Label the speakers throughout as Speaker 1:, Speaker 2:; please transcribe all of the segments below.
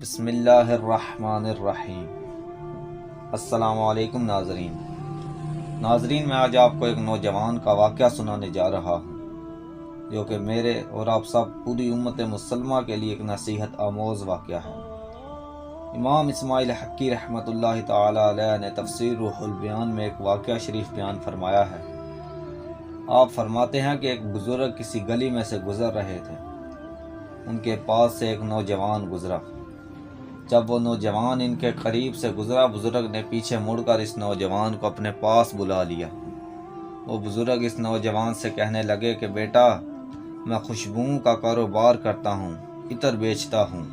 Speaker 1: بسم اللہ الرحمن الرحیم۔ السلام علیکم ناظرین، میں آج آپ کو ایک نوجوان کا واقعہ سنانے جا رہا ہوں جو کہ میرے اور آپ سب پوری امت مسلمہ کے لیے ایک نصیحت آموز واقعہ ہے۔ امام اسماعیل حقی رحمۃ اللہ تعالی علیہ نے تفسیر روح البیان میں ایک واقعہ شریف بیان فرمایا ہے۔ آپ فرماتے ہیں کہ ایک بزرگ کسی گلی میں سے گزر رہے تھے۔ ان کے پاس سے ایک نوجوان گزرا۔ جب وہ نوجوان ان کے قریب سے گزرا، بزرگ نے پیچھے مڑ کر اس نوجوان کو اپنے پاس بلا لیا۔ وہ بزرگ اس نوجوان سے کہنے لگے کہ بیٹا، میں خوشبوؤں کا کاروبار کرتا ہوں، عطر بیچتا ہوں۔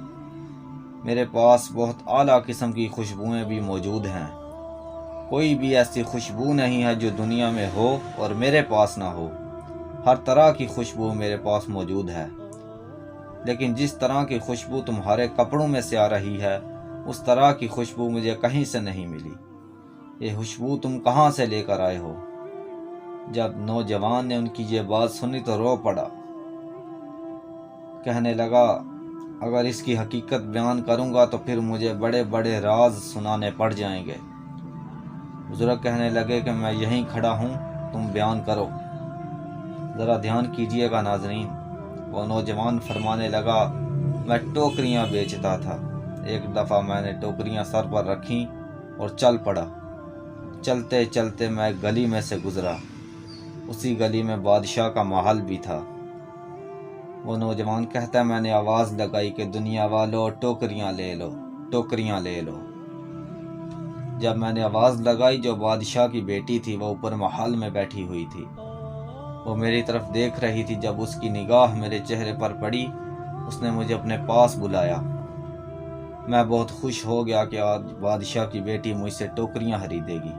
Speaker 1: میرے پاس بہت اعلیٰ قسم کی خوشبوئیں بھی موجود ہیں۔ کوئی بھی ایسی خوشبو نہیں ہے جو دنیا میں ہو اور میرے پاس نہ ہو۔ ہر طرح کی خوشبو میرے پاس موجود ہے، لیکن جس طرح کی خوشبو تمہارے کپڑوں میں سے آ رہی ہے، اس طرح کی خوشبو مجھے کہیں سے نہیں ملی۔ یہ خوشبو تم کہاں سے لے کر آئے ہو؟ جب نوجوان نے ان کی یہ بات سنی تو رو پڑا۔ کہنے لگا، اگر اس کی حقیقت بیان کروں گا تو پھر مجھے بڑے بڑے راز سنانے پڑ جائیں گے۔ بزرگ کہنے لگے کہ میں یہیں کھڑا ہوں، تم بیان کرو۔ ذرا دھیان کیجئے گا ناظرین۔ وہ نوجوان فرمانے لگا، میں ٹوکریاں بیچتا تھا۔ ایک دفعہ میں نے ٹوکریاں سر پر رکھیں اور چل پڑا۔ چلتے چلتے میں ایک گلی میں سے گزرا۔ اسی گلی میں بادشاہ کا محل بھی تھا۔ وہ نوجوان کہتا ہے، میں نے آواز لگائی کہ دنیا والو ٹوکریاں لے لو، ٹوکریاں لے لو۔ جب میں نے آواز لگائی، جو بادشاہ کی بیٹی تھی وہ اوپر محل میں بیٹھی ہوئی تھی۔ وہ میری طرف دیکھ رہی تھی۔ جب اس کی نگاہ میرے چہرے پر پڑی، اس نے مجھے اپنے پاس بلایا۔ میں بہت خوش ہو گیا کہ آج بادشاہ کی بیٹی مجھ سے ٹوکریاں خریدے گی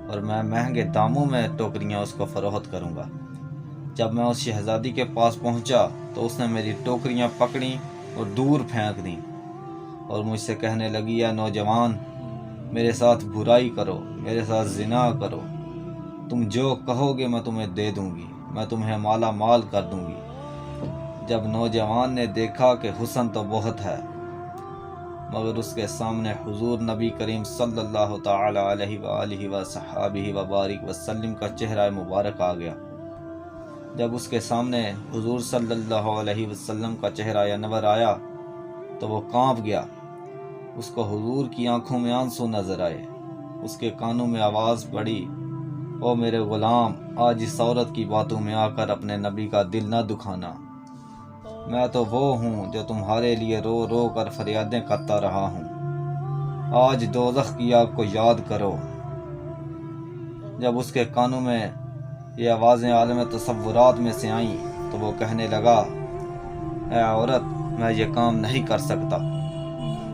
Speaker 1: اور میں مہنگے داموں میں ٹوکریاں اس کو فروخت کروں گا۔ جب میں اس شہزادی کے پاس پہنچا تو اس نے میری ٹوکریاں پکڑیں اور دور پھینک دیں اور مجھ سے کہنے لگی، یا نوجوان، میرے ساتھ برائی کرو، میرے ساتھ زنا کرو، تم جو کہو گے میں تمہیں دے دوں گی، میں تمہیں مالا مال کر دوں گی۔ جب نوجوان نے دیکھا کہ حسن تو بہت ہے، مگر اس کے سامنے حضور نبی کریم صلی اللہ تعالی علیہ وآلہ وصحبہ وبارک وسلم کا چہرہ مبارک آ گیا۔ جب اس کے سامنے حضور صلی اللہ علیہ وسلم کا چہرہ انور آیا تو وہ کانپ گیا۔ اس کو حضور کی آنکھوں میں آنسو نظر آئے۔ اس کے کانوں میں آواز پڑی، او میرے غلام، آج اس عورت کی باتوں میں آ کر اپنے نبی کا دل نہ دکھانا۔ میں تو وہ ہوں جو تمہارے لیے رو رو کر فریادیں کرتا رہا ہوں۔ آج دوزخ کی آگ کو یاد کرو۔ جب اس کے کانوں میں یہ آوازیں عالم تصورات میں سے آئیں تو وہ کہنے لگا، اے عورت، میں یہ کام نہیں کر سکتا۔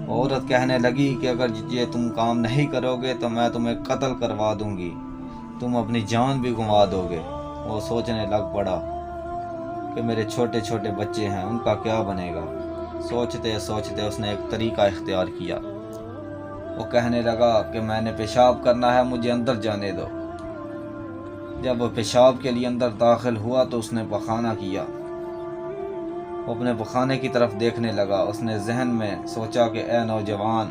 Speaker 1: عورت کہنے لگی کہ اگر یہ تم کام نہیں کرو گے تو میں تمہیں قتل کروا دوں گی، تم اپنی جان بھی گنوا دو گے۔ وہ سوچنے لگ پڑا کہ میرے چھوٹے چھوٹے بچے ہیں، ان کا کیا بنے گا۔ سوچتے سوچتے اس نے ایک طریقہ اختیار کیا۔ وہ کہنے لگا کہ میں نے پیشاب کرنا ہے، مجھے اندر جانے دو۔ جب وہ پیشاب کے لیے اندر داخل ہوا تو اس نے پخانہ کیا۔ وہ اپنے پخانے کی طرف دیکھنے لگا۔ اس نے ذہن میں سوچا کہ اے نوجوان،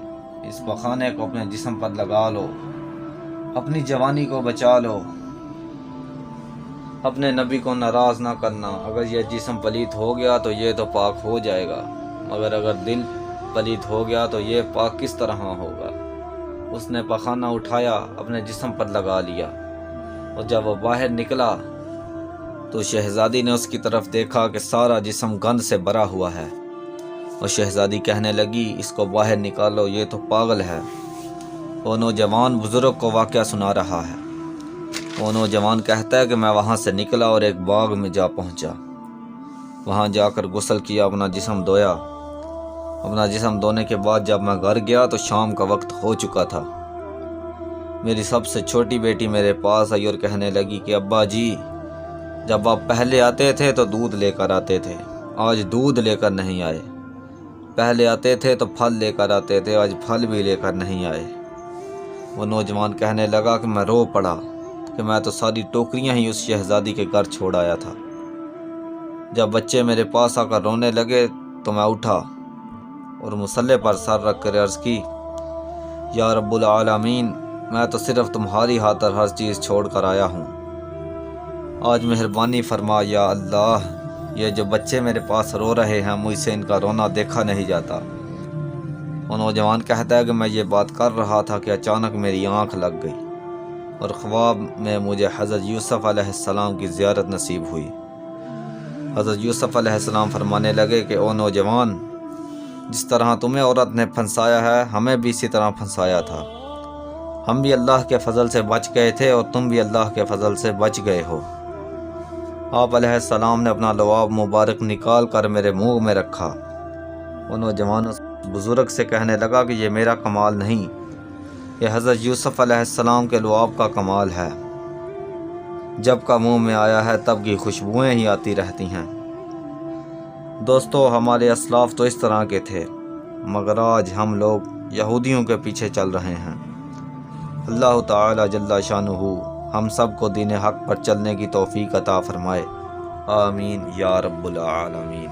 Speaker 1: اس پخانے کو اپنے جسم پر لگا لو، اپنی جوانی کو بچا لو، اپنے نبی کو ناراض نہ کرنا۔ اگر یہ جسم پلیت ہو گیا تو یہ تو پاک ہو جائے گا، مگر اگر دل پلیت ہو گیا تو یہ پاک کس طرح ہوگا۔ اس نے پخانہ اٹھایا، اپنے جسم پر لگا لیا، اور جب وہ باہر نکلا تو شہزادی نے اس کی طرف دیکھا کہ سارا جسم گند سے بھرا ہوا ہے، اور شہزادی کہنے لگی، اس کو باہر نکالو، یہ تو پاگل ہے۔ وہ نوجوان بزرگ کو واقعہ سنا رہا ہے۔ وہ نوجوان کہتا ہے کہ میں وہاں سے نکلا اور ایک باغ میں جا پہنچا۔ وہاں جا کر غسل کیا، اپنا جسم دھویا۔ اپنا جسم دھونے کے بعد جب میں گھر گیا تو شام کا وقت ہو چکا تھا۔ میری سب سے چھوٹی بیٹی میرے پاس آئی اور کہنے لگی کہ ابا جی، جب آپ پہلے آتے تھے تو دودھ لے کر آتے تھے، آج دودھ لے کر نہیں آئے۔ پہلے آتے تھے تو پھل لے کر آتے تھے، آج پھل بھی لے کر نہیں آئے۔ وہ نوجوان کہنے لگا کہ میں رو پڑا کہ میں تو ساری ٹوکریاں ہی اس شہزادی کے گھر چھوڑ آیا تھا۔ جب بچے میرے پاس آ کر رونے لگے تو میں اٹھا اور مسلح پر سر رکھ کر عرض کی، یا رب العالمین، میں تو صرف تمہاری خاطر ہر چیز چھوڑ کر آیا ہوں، آج مہربانی فرما یا اللہ، یہ جو بچے میرے پاس رو رہے ہیں مجھ سے ان کا رونا دیکھا نہیں جاتا۔ وہ نوجوان کہتا ہے کہ میں یہ بات کر رہا تھا کہ اچانک میری آنکھ لگ گئی اور خواب میں مجھے حضرت یوسف علیہ السلام کی زیارت نصیب ہوئی۔ حضرت یوسف علیہ السلام فرمانے لگے کہ او نوجوان، جس طرح تمہیں عورت نے پھنسایا ہے ہمیں بھی اسی طرح پھنسایا تھا، ہم بھی اللہ کے فضل سے بچ گئے تھے اور تم بھی اللہ کے فضل سے بچ گئے ہو۔ آپ علیہ السلام نے اپنا لعاب مبارک نکال کر میرے منہ میں رکھا۔ وہ نوجوان اس بزرگ سے کہنے لگا کہ یہ میرا کمال نہیں، یہ حضرت یوسف علیہ السلام کے لعاب کا کمال ہے، جب کا منہ میں آیا ہے تب کی خوشبوئیں ہی آتی رہتی ہیں۔ دوستو، ہمارے اسلاف تو اس طرح کے تھے، مگر آج ہم لوگ یہودیوں کے پیچھے چل رہے ہیں۔ اللہ تعالی جل شانہ ہم سب کو دین حق پر چلنے کی توفیق عطا فرمائے، آمین یا رب العالمین۔